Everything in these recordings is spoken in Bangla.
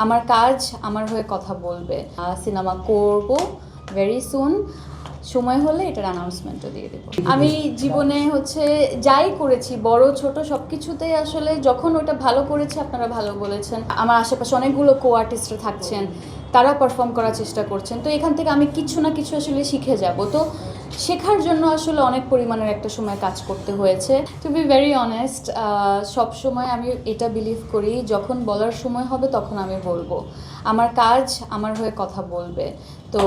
আমার কাজ আমার হয়ে কথা বলবে, সিনেমা করব ভেরি সুন। সময় হলে এটার অ্যানাউন্সমেন্টও দিয়ে দেবো। আমি জীবনে যাই করেছি বড় ছোট সব কিছুতেই আসলে যখন ওটা ভালো করেছি আপনারা ভালো বলেছেন। আমার আশেপাশে অনেকগুলো কো আর্টিস্টরা থাকছেন, তারা পারফর্ম করার চেষ্টা করছেন, তো এখান থেকে আমি কিছু না কিছু আসলে শিখে যাব। তো শেখার জন্য আসলে অনেক পরিমাণের একটা সময় কাজ করতে হয়েছে। টু বি ভেরি অনেস্ট, সব সময় আমি এটা বিলিভ করি যখন বলার সময় হবে তখন আমি বলবো। আমার কাজ আমার হয়ে কথা বলবে। তো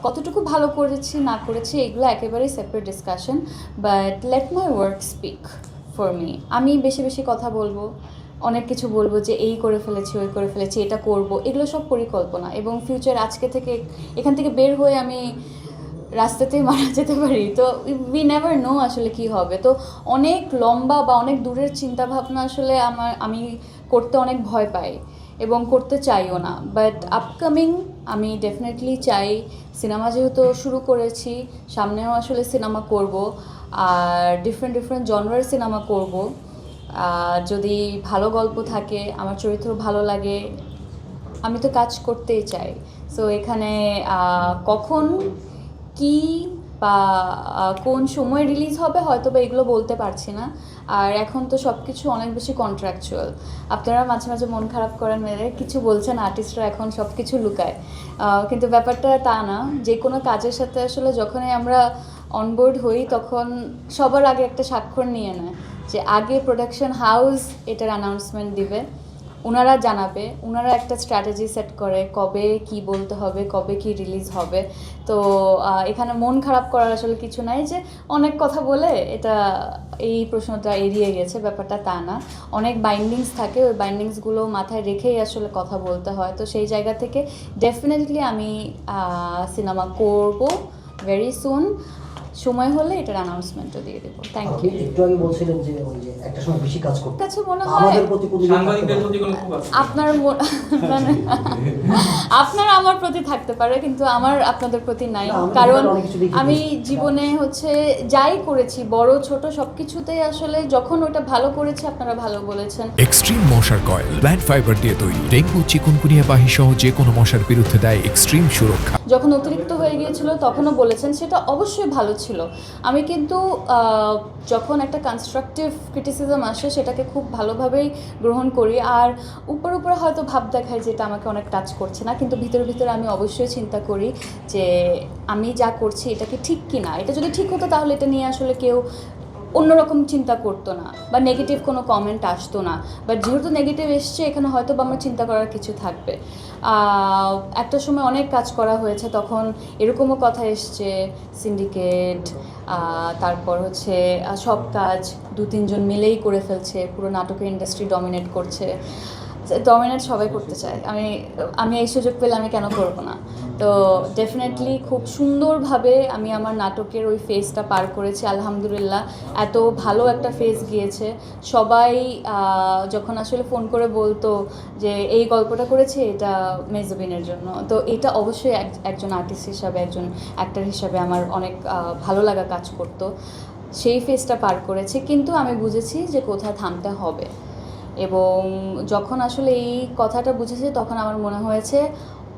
কতটুকু ভালো করেছি না করেছি এগুলো একেবারেই separate discussion, but let my work speak for me. আমি বেশি বেশি কথা বলবো, অনেক কিছু বলবো যে এই করে ফেলেছি ওই করে ফেলেছি এটা করব, এগুলো সব পরিকল্পনা। এবং ফিউচার আজকে থেকে এখান থেকে বের হয়ে আমি রাস্তাতেই মারা যেতে পারি, তো উই নেভার নো আসলে কি হবে। তো অনেক লম্বা বা অনেক দূরের চিন্তাভাবনা আসলে আমি করতে অনেক ভয় পাই এবং করতে চাইও না। বাট আপকামিং আমি ডেফিনেটলি চাই, সিনেমা যেহেতু শুরু করেছি সামনেও আসলে সিনেমা করব, আর ডিফারেন্ট ডিফারেন্ট জনরার সিনেমা করব। যদি ভালো গল্প থাকে, আমার চরিত্র ভালো লাগে, আমি তো কাজ করতেই চাই। সো এখানে কখন কি বা কোন সময় রিলিজ হবে হয়তো বা এগুলো বলতে পারছি না। আর এখন তো সব কিছু অনেক বেশি কন্ট্রাকচুয়াল। আপনারা মাঝে মাঝে মন খারাপ করেন মেরে কিছু বলছেন, আর্টিস্টরা এখন সব কিছু লুকায়, কিন্তু ব্যাপারটা তা না। যে কোনো কাজের সাথে আসলে যখনই আমরা অনবোর্ড হই তখন সবার আগে একটা স্বাক্ষর নিয়ে নেয় যে আগে প্রোডাকশন হাউস এটার অ্যানাউন্সমেন্ট দিবে, ওনারা জানাবে, ওনারা একটা স্ট্র্যাটেজি সেট করে কবে কি বলতে হবে, কবে কি রিলিজ হবে। তো এখানে মন খারাপ করার আসলে কিছু নাই যে অনেক কথা বলে এটা এই প্রশ্নটা এড়িয়ে গেছে, ব্যাপারটা তা না। অনেক বাইন্ডিংস থাকে, ওই বাইন্ডিংসগুলো মাথায় রেখেই আসলে কথা বলতে হয়। তো সেই জায়গা থেকে ডেফিনেটলি আমি সিনেমা করব ভেরি সুন। সময় হলে এটার অ্যানাউন্সমেন্টও দিয়ে দেবো। Thank you. একটু আগে বলছিলেন যে ওই যে একটা সময় বেশি কাজ করতে কাছে মনে হয় আমাদের প্রতি সাংবাদিকদের প্রতি কোনো খুব আছে আপনার মানে আপনার আমার প্রতি থাকতে পারে, কিন্তু আমার আপনাদের প্রতি নাই। কারণ আমি জীবনে যাই করেছি বড় ছোট সব কিছুতেই আসলে যখন ওটা ভালো করেছি আপনারা ভালো বলেছেন। এক্সট্রিম মশার কয়েল প্ল্যান্ট ফাইবার দিয়ে তৈরি, ডেঙ্গু চিকুনগুনিয়া বাহি সহ যে কোনো মশার বিরুদ্ধে দেয় এক্সট্রিম সুরক্ষা। যখন অতিরিক্ত হয়ে গিয়েছিল তখনও বলেছেন, সেটা অবশ্যই ভালো ছিল। আমি কিন্তু যখন একটা কনস্ট্রাকটিভ ক্রিটিসিজম আসে সেটাকে খুব ভালোভাবেই গ্রহণ করি। আর উপরে উপরে হয়তো ভাব দেখায় যে এটা আমাকে অনেক টাচ করছে না, কিন্তু ভিতরে ভিতরে আমি অবশ্যই চিন্তা করি যে আমি যা করছি এটা কি ঠিক কি না। এটা যদি ঠিক হতো তাহলে এটা নিয়ে আসলে কেউ অন্যরকম চিন্তা করতো না বা নেগেটিভ কোনো কমেন্ট আসতো না। বাট যেহেতু নেগেটিভ এসছে এখানে হয়তো বা আমার চিন্তা করার কিছু থাকবে। একটা সময় অনেক কাজ করা হয়েছে, তখন এরকমও কথা এসছে সিন্ডিকেট, তারপর সব কাজ 2-3 জন মিলেই করে ফেলছে, পুরো নাটকের ইন্ডাস্ট্রি ডমিনেট করছে। ডমিনেট সবাই করতে চায়, আমি এই সুযোগ পেলে আমি কেন করব না। তো ডেফিনেটলি খুব সুন্দরভাবে আমি আমার নাটকের ওই ফেজটা পার করেছি আলহামদুলিল্লাহ। এত ভালো একটা ফেজ গিয়েছে, সবাই যখন আসলে ফোন করে বলতো যে এই গল্পটা করেছে এটা মেজবিনের জন্য, তো এটা অবশ্যই একজন আর্টিস্ট হিসাবে, একজন অ্যাক্টর হিসাবে আমার অনেক ভালো লাগা কাজ করতো। সেই ফেজটা পার করেছি, কিন্তু আমি বুঝেছি যে কোথায় থামতে হবে। এবং যখন আসলে এই কথাটা বুঝেছি তখন আমার মনে হয়েছে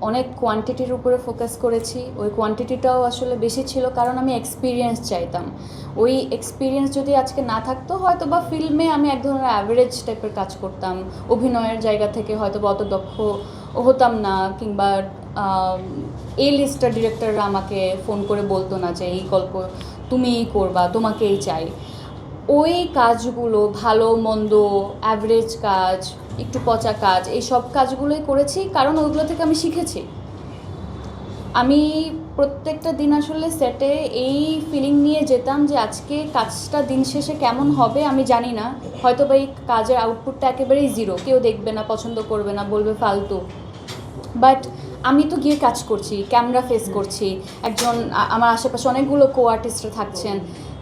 অনেক কোয়ান্টিটির উপরে ফোকাস করেছি। ওই কোয়ান্টিটিটাও আসলে বেশি ছিল কারণ আমি এক্সপিরিয়েন্স চাইতাম। ওই এক্সপিরিয়েন্স যদি আজকে না থাকতো হয়তো বা ফিল্মে আমি এক ধরনের অ্যাভারেজ টাইপের কাজ করতাম, অভিনয়ের জায়গা থেকে হয়তো বা অত দক্ষ হতাম না, কিংবা এই লিস্টার ডিরেক্টররা আমাকে ফোন করে বলতো না যে এই গল্প তুমিই করবা, তোমাকেই চাই। ওই কাজগুলো ভালো মন্দ অ্যাভারেজ কাজ, একটু পচা কাজ, এই সব কাজগুলোই করেছি কারণ ওইগুলো থেকে আমি শিখেছি। আমি প্রত্যেকটা দিন আসলে সেটে এই ফিলিং নিয়ে যেতাম যে আজকে কাজটা দিন শেষে কেমন হবে আমি জানি না, হয়তো বা এই কাজের আউটপুটটা একেবারেই জিরো, কেউ দেখবে না, পছন্দ করবে না, বলবে ফালতু। বাট আমি তো গিয়ে কাজ করছি, ক্যামেরা ফেস করছি, আমার আশেপাশে অনেকগুলো কো আর্টিস্টরা থাকছেন,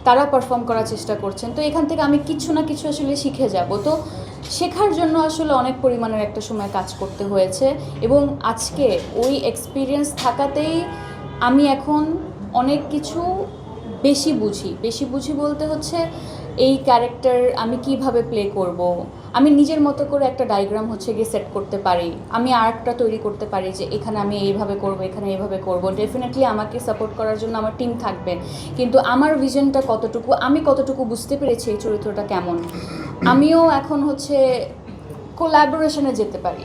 তারা পারফর্ম করার চেষ্টা করছেন। তো এখান থেকে আমি কিছু না কিছু আসলে শিখে যাব। তো শেখার জন্য আসলে অনেক পরিমাণের একটা সময় কাজ করতে হয়েছে, এবং আজকে ওই এক্সপিরিয়েন্স থাকাতেই আমি এখন অনেক কিছু বেশি বুঝি বলতে এই ক্যারেক্টার আমি কিভাবে প্লে করব, আমি নিজের মতো করে একটা ডায়াগ্রাম হচ্ছে গিয়ে সেট করতে পারি, আমি আরেকটা তৈরি করতে পারি যে এখানে আমি এইভাবে করব, এখানে এইভাবে করব। ডেফিনেটলি আমাকে সাপোর্ট করার জন্য আমার টিম থাকবে, কিন্তু আমার ভিশনটা কতটুকু, আমি কতটুকু বুঝতে পেরেছি এই চরিত্রটা কেমন, আমিও এখন হচ্ছে কোলাবোরেশনে যেতে পারি।